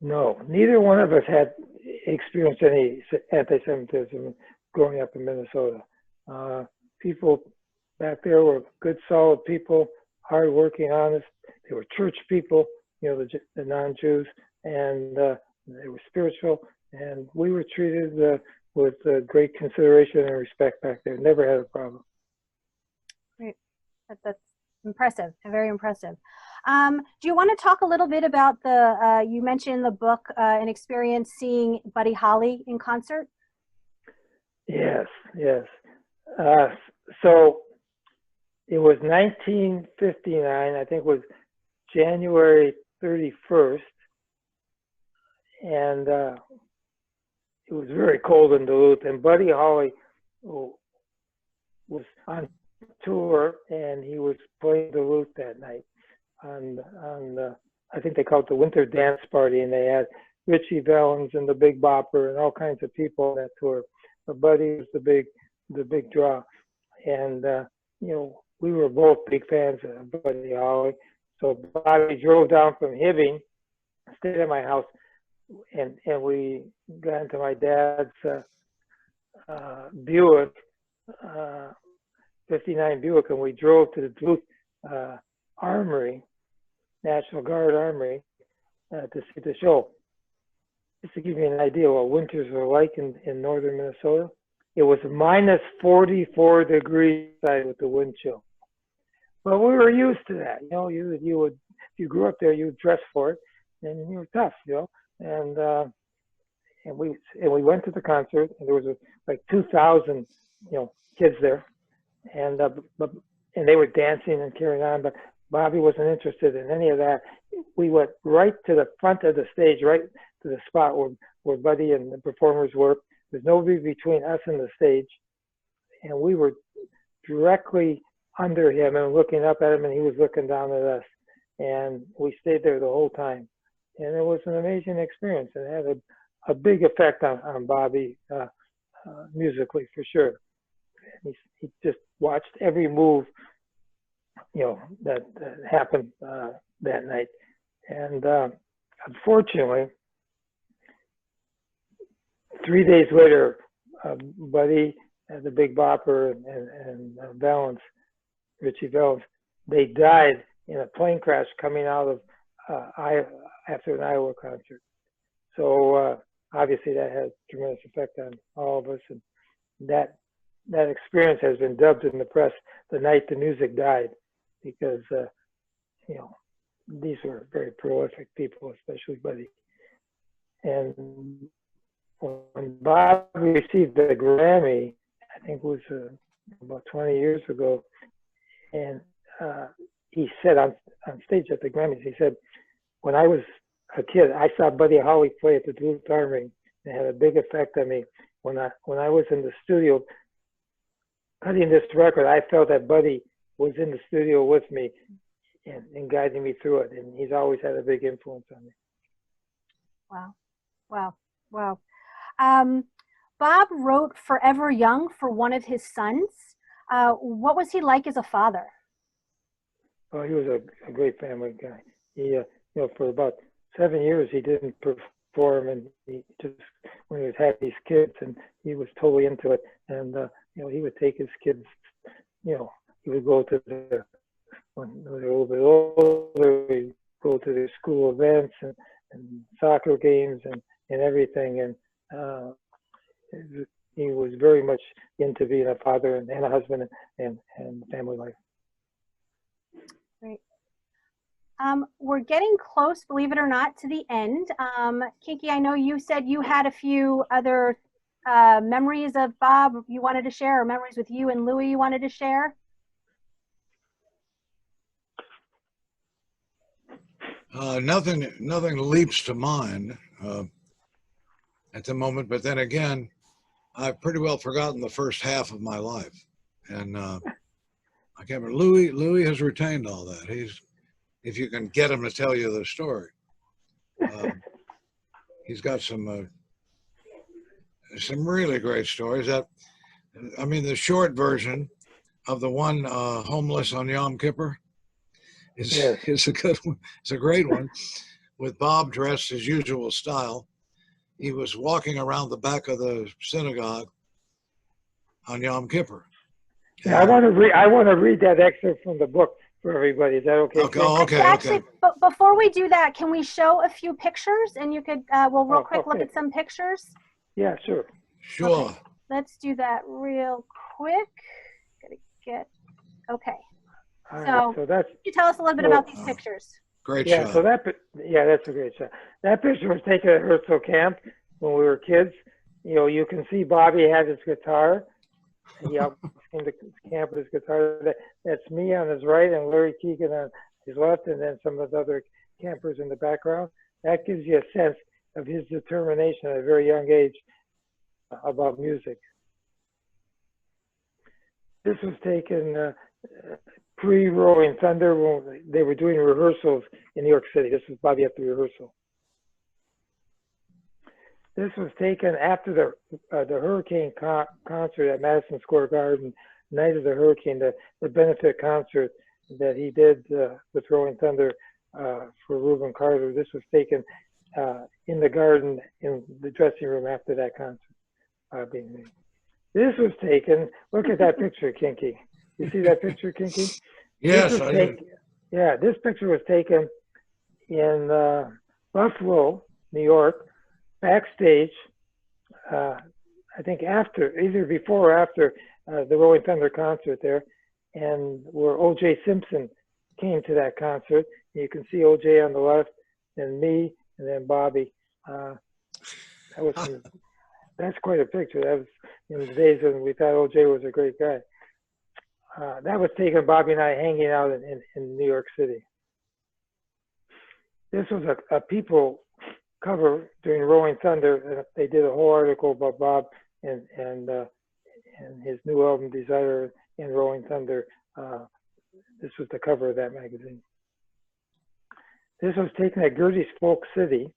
No, neither one of us had experienced any anti-Semitism growing up in Minnesota. People back there were good, solid people, hardworking, honest. They were church people, you know, the non-Jews, and they were spiritual. And we were treated with great consideration and respect back there. Never had a problem. Great. That's impressive, very impressive. Do you want to talk a little bit about you mentioned in the book an experience seeing Buddy Holly in concert? Yes. So it was 1959, I think it was January 31st, and it was very cold in Duluth, and Buddy Holly was on tour, and he was playing Duluth that night on I think they called it the Winter Dance Party, and they had Richie Valens and the Big Bopper and all kinds of people on that tour. But Buddy was the big draw, and you know, we were both big fans of Buddy Holly. So Bobby drove down from Hibbing, stayed at my house, and we got into my dad's Buick, 59 Buick, and we drove to the Duluth Armory, National Guard Armory, to see the show. Just to give you an idea what winters are like in northern Minnesota, It was minus 44 degrees outside with the wind chill. But we were used to that. You know, you would, if you grew up there, you would dress for it, and you were tough, you know. And we went to the concert, and there was like 2,000, you know, kids there, and they were dancing and carrying on. But Bobby wasn't interested in any of that. We went right to the front of the stage, right to the spot where Buddy and the performers were. There's nobody between us and the stage, and we were directly under him and looking up at him, and he was looking down at us. And we stayed there the whole time, and it was an amazing experience. It had a big effect on Bobby musically, for sure. He just watched every move, you know, that happened that night. And unfortunately, 3 days later, Buddy, the Big Bopper, and Valance, Richie Valance, they died in a plane crash coming out of after an Iowa concert. So obviously that had a tremendous effect on all of us, and that experience has been dubbed in the press the night the music died, because you know, these were very prolific people, especially Buddy. And when Bob received the Grammy, I think it was about 20 years ago, and he said on stage at the Grammys, he said, when I was a kid, I saw Buddy Holly play at the Duluth Armory, and it had a big effect on me. When I was in the studio cutting this record, I felt that Buddy was in the studio with me and guiding me through it, and he's always had a big influence on me. Wow, wow, wow. Bob wrote Forever Young for one of his sons. What was he like as a father? Oh, he was a great family guy. He, you know, for about 7 years he didn't perform, and he just, when he was having these kids, and he was totally into it. And you know, he would take his kids, you know, he would go to when they were a little bit older, he'd go to their school events and soccer games and everything. And he was very much into being a father and a husband and family life. Great. We're getting close, believe it or not, to the end. Kinky, I know you said you had a few other memories of Bob you wanted to share, or memories with you and Louie you wanted to share. Nothing leaps to mind at the moment, but then again, I've pretty well forgotten the first half of my life, and I can't remember. Louie has retained all that. If you can get him to tell you the story, he's got some really great stories. I mean, the short version of the one homeless on Yom Kippur is a good one. It's a great one, with Bob dressed his usual style. He was walking around the back of the synagogue on Yom Kippur. Yeah, I want to read that excerpt from the book for everybody. Is that okay? Okay. Actually, but before we do that, can we show a few pictures, and you could we'll real quick look at some pictures? Yeah, sure. Sure. Okay. Let's do that real quick. Okay. So that's, can you tell us a little bit about these pictures? Great yeah, shot. so that's a great shot. That picture was taken at Herzl Camp when we were kids. You know, you can see Bobby had his guitar. He out came to camp with his guitar. That's me on his right and Larry Keegan on his left, and then some of the other campers in the background. That gives you a sense of his determination at a very young age about music. This was taken pre-Rolling Thunder when they were doing rehearsals in New York City. This was Bobby at the rehearsal. This was taken after the Hurricane concert at Madison Square Garden, night of the hurricane, the benefit concert that he did with Rolling Thunder for Reuben Carter. This was taken in the garden in the dressing room after that concert being made. This was taken, look at that picture, Kinky. You see that picture, Kinky? Yes, I did. Yeah, this picture was taken in Buffalo, New York, backstage I think after, either before or after the Rolling Thunder concert there, and where O.J. Simpson came to that concert. You can see O.J. on the left, and me, and then Bobby. That's quite a picture. That was in the days when we thought O.J. was a great guy. That was taken Bobby and I hanging out in New York City. This was a People cover during Rolling Thunder, and they did a whole article about Bob and his new album Desire in Rolling Thunder. This was the cover of that magazine. This was taken at Gertie's Folk City,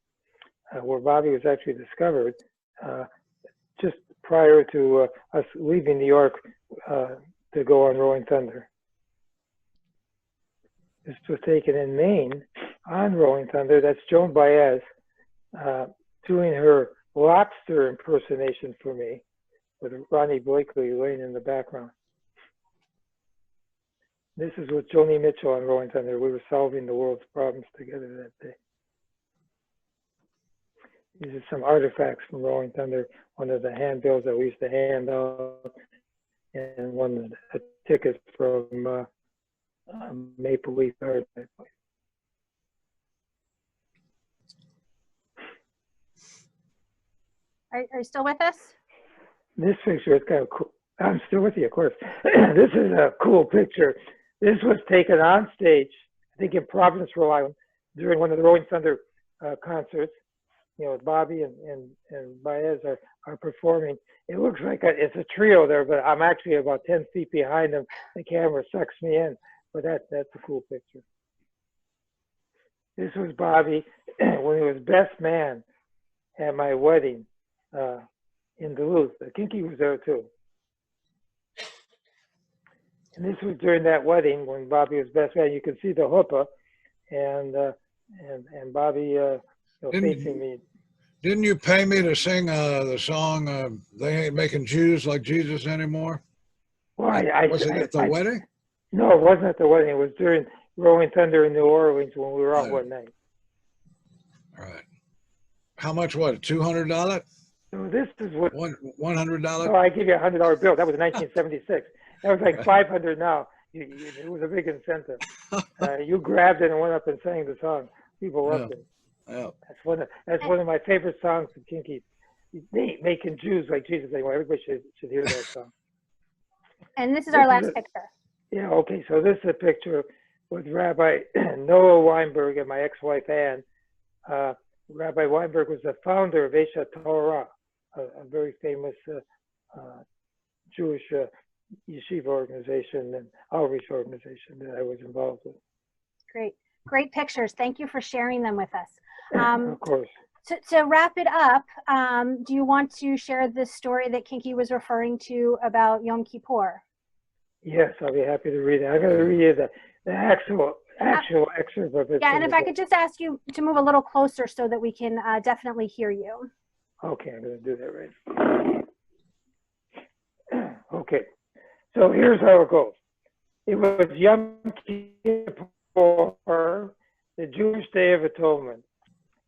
where Bobby was actually discovered, just prior to us leaving New York to go on Rolling Thunder. This was taken in Maine on Rolling Thunder. That's Joan Baez doing her lobster impersonation for me, with Ronnie Blakely laying in the background. This is with Joni Mitchell on Rolling Thunder. We were solving the world's problems together that day. These are some artifacts from Rolling Thunder. One of the handbills that we used to hand out, and one of the tickets from Maple Leaf Art. Are you still with us? This picture is kind of cool. I'm still with you, of course. This is a cool picture. This was taken on stage, I think in Providence, Rhode Island, during one of the Rolling Thunder concerts. You know, Bobby and Baez are performing. It looks like it's a trio there, but I'm actually about 10 feet behind them. The camera sucks me in, but that's a cool picture. This was Bobby when he was best man at my wedding in Duluth. Kinky was there too. And this was during that wedding when Bobby was best man. You can see the chuppah and Bobby facing me. Didn't you pay me to sing the song "They Ain't Making Jews Like Jesus Anymore"? Well, was it at the wedding? No, it wasn't at the wedding. It was during Rolling Thunder in New Orleans when we were out one night. All right. How much was it? $200? So this is what $100? No, I give you a $100 bill. That was 1976. That was like $500 now. It was a big incentive. You grabbed it and went up and sang the song. People loved it. Yeah. That's one of my favorite songs of Kinky. They ain't making Jews like Jesus anymore. Everybody should hear that song. And this is our last picture. Yeah, okay. So this is a picture with Rabbi Noah Weinberg and my ex-wife Ann. Rabbi Weinberg was the founder of Esha Torah, a very famous Jewish yeshiva organization and outreach organization that I was involved with. Great pictures. Thank you for sharing them with us. Of course. To wrap it up, do you want to share the story that Kinky was referring to about Yom Kippur? Yes, I'll be happy to read it. I'm going to read you the actual excerpt of it. Yeah, and if I could just ask you to move a little closer so that we can definitely hear you. Okay, I'm going to do that right. Okay, so here's how it goes. It was Yom Kippur, the Jewish Day of Atonement.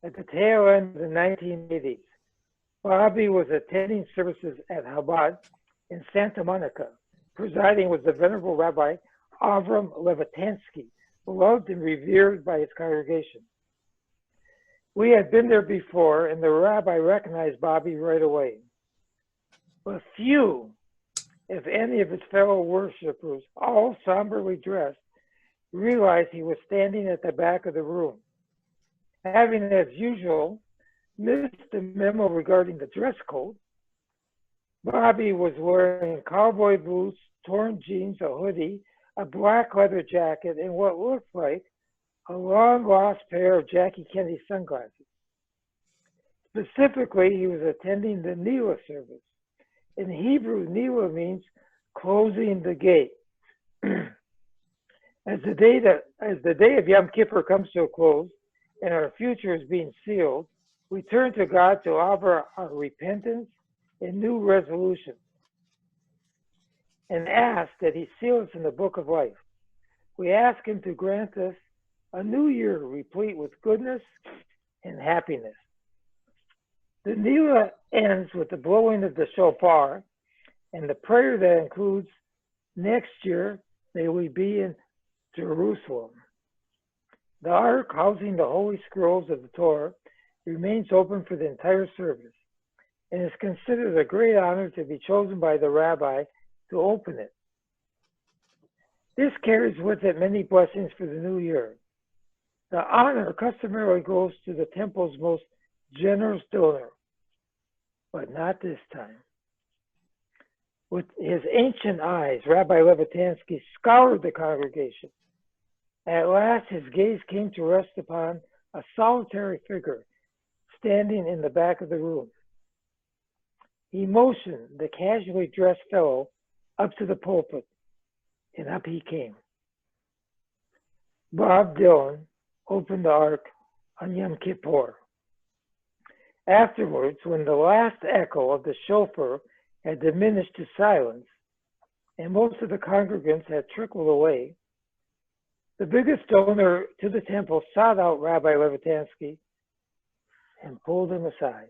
At the tail end of the 1980s, Bobby was attending services at Chabad in Santa Monica. Presiding was the Venerable Rabbi Avram Levitansky, beloved and revered by his congregation. We had been there before, and the rabbi recognized Bobby right away. But few, if any of his fellow worshipers, all somberly dressed, realized he was standing at the back of the room. Having, as usual, missed the memo regarding the dress code, Bobby was wearing cowboy boots, torn jeans, a hoodie, a black leather jacket, and what looked like a long-lost pair of Jackie Kennedy sunglasses. Specifically, he was attending the Nila service. In Hebrew, Nila means closing the gate. As the day of Yom Kippur comes to a close and our future is being sealed, we turn to God to offer our repentance and new resolutions and ask that he seal us in the book of life. We ask him to grant us a new year replete with goodness and happiness. The Nila ends with the blowing of the shofar and the prayer that includes, next year may we be in Jerusalem. The ark housing the holy scrolls of the Torah remains open for the entire service and is considered a great honor to be chosen by the rabbi to open it. This carries with it many blessings for the new year. The honor customarily goes to the temple's most generous donor, but not this time. With his ancient eyes, Rabbi Levitansky scoured the congregation. At last, his gaze came to rest upon a solitary figure standing in the back of the room. He motioned the casually dressed fellow up to the pulpit, and up he came. Bob Dylan opened the ark on Yom Kippur. Afterwards, when the last echo of the shofar had diminished to silence, and most of the congregants had trickled away, the biggest donor to the temple sought out Rabbi Levitansky and pulled him aside.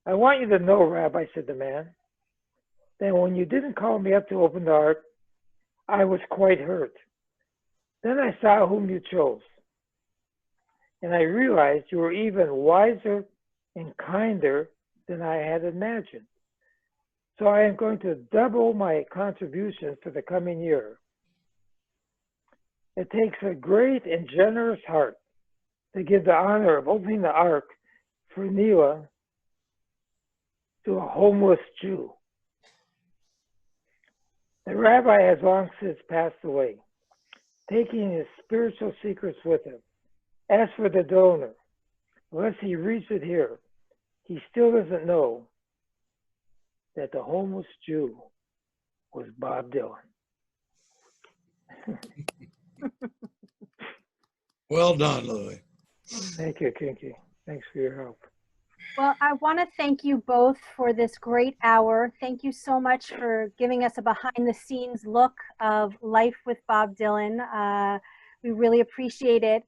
"I want you to know, Rabbi," said the man, "that when you didn't call me up to open the ark, I was quite hurt. Then I saw whom you chose, and I realized you were even wiser and kinder than I had imagined. So I am going to double my contribution for the coming year. It takes a great and generous heart to give the honor of opening the ark for Nila to a homeless Jew." The rabbi has long since passed away, taking his spiritual secrets with him. As for the donor, unless he reads it here, he still doesn't know that the homeless Jew was Bob Dylan. Well done, Louie. Thank you, Kinky. Thanks for your help. Well, I want to thank you both for this great hour. Thank you so much for giving us a behind-the-scenes look of life with Bob Dylan. We really appreciate it.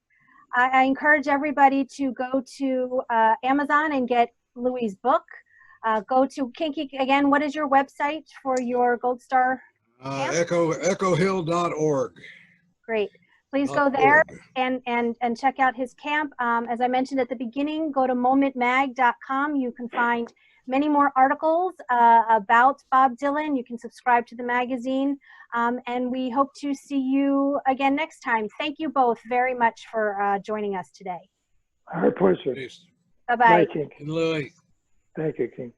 I encourage everybody to go to Amazon and get Louie's book. Go to Kinky. Again, what is your website for your Gold Star camp? Echohill.org. Great. Please go there and check out his camp. As I mentioned at the beginning, go to momentmag.com. You can find many more articles about Bob Dylan. You can subscribe to the magazine. And we hope to see you again next time. Thank you both very much for joining us today. Our pleasure. Peace. Bye-bye. Bye, Kinky. Louie. Thank you, Kinky.